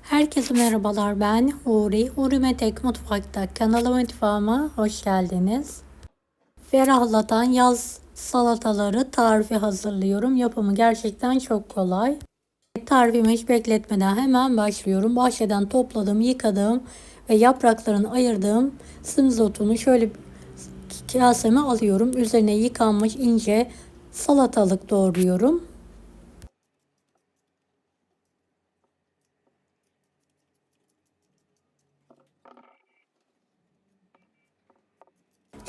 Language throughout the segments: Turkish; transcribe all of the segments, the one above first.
Herkese merhabalar, ben Huri. Huri Metek Mutfak'ta kanalıma mutfağıma hoş geldiniz. Ferahlatan yaz salataları tarifi hazırlıyorum. Yapımı gerçekten çok kolay. Tarifimi hiç bekletmeden hemen başlıyorum. Bahçeden topladım, yıkadım ve yapraklarını ayırdığım semizotumu şöyle kaseme alıyorum. Üzerine yıkanmış ince salatalık doğruyorum.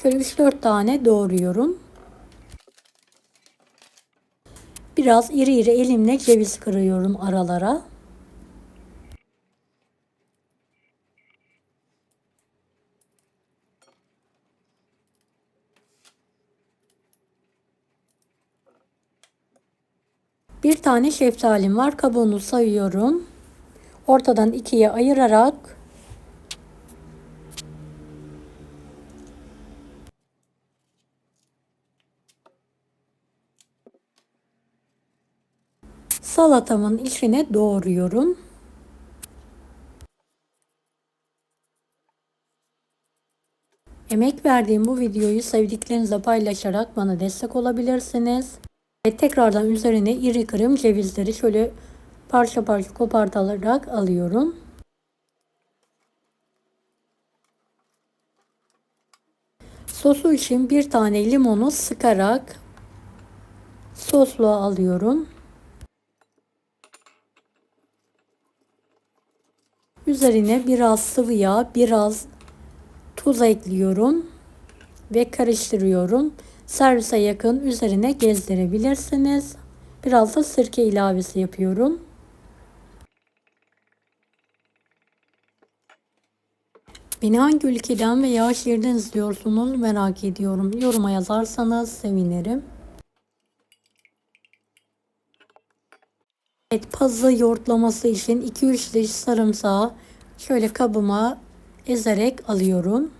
Şöyle 3-4 tane doğruyorum. Biraz iri iri elimle ceviz kırıyorum aralara. Bir tane şeftalim var. Kabuğunu sayıyorum. Ortadan ikiye ayırarak salatamın içine doğruyorum. Emek verdiğim bu videoyu sevdiklerinizle paylaşarak bana destek olabilirsiniz. Ve tekrardan üzerine iri kırım cevizleri şöyle parça parça kopartarak alıyorum. Sosu için bir tane limonu sıkarak sosluğa alıyorum. Üzerine biraz sıvı yağ, biraz tuz ekliyorum ve karıştırıyorum. Servise yakın üzerine gezdirebilirsiniz. Biraz da sirke ilavesi yapıyorum. Beni hangi ülkeden veya şehirden izliyorsunuz merak ediyorum. Yoruma yazarsanız sevinirim. Evet, pazı yoğurtlaması için 2-3 diş sarımsağı şöyle kabıma ezerek alıyorum.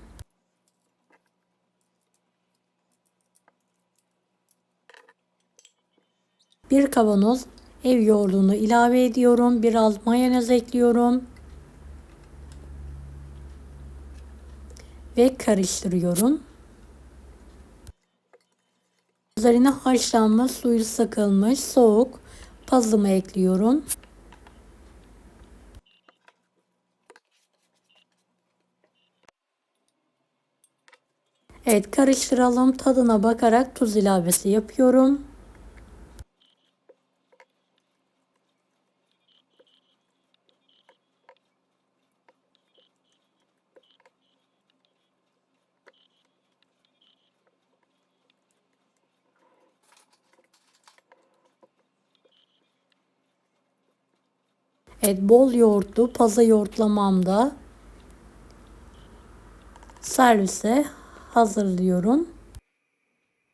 Bir kavanoz ev yoğurdunu ilave ediyorum. Biraz mayonez ekliyorum. Ve karıştırıyorum. Üzerine haşlanmış, suyu sıkılmış, soğuk pazımı ekliyorum. Evet, karıştıralım. Tadına bakarak tuz ilavesi yapıyorum. Evet, bol yoğurtlu paza yoğurtlamamda servise hazırlıyorum.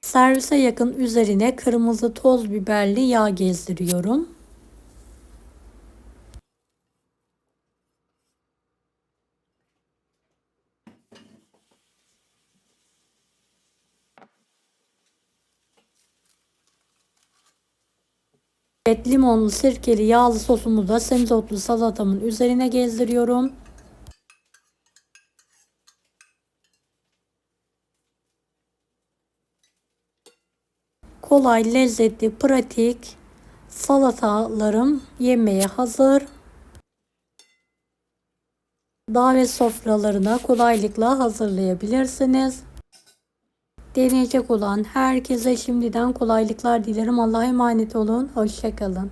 Servise yakın üzerine kırmızı toz biberli yağ gezdiriyorum. Evet, limonlu, sirkeli, yağlı sosumu da semizotlu salatamın üzerine gezdiriyorum. Kolay, lezzetli, pratik salatalarım yemeye hazır. Davet sofralarına kolaylıkla hazırlayabilirsiniz. Deneyecek olan herkese şimdiden kolaylıklar dilerim. Allah'a emanet olun. Hoşça kalın.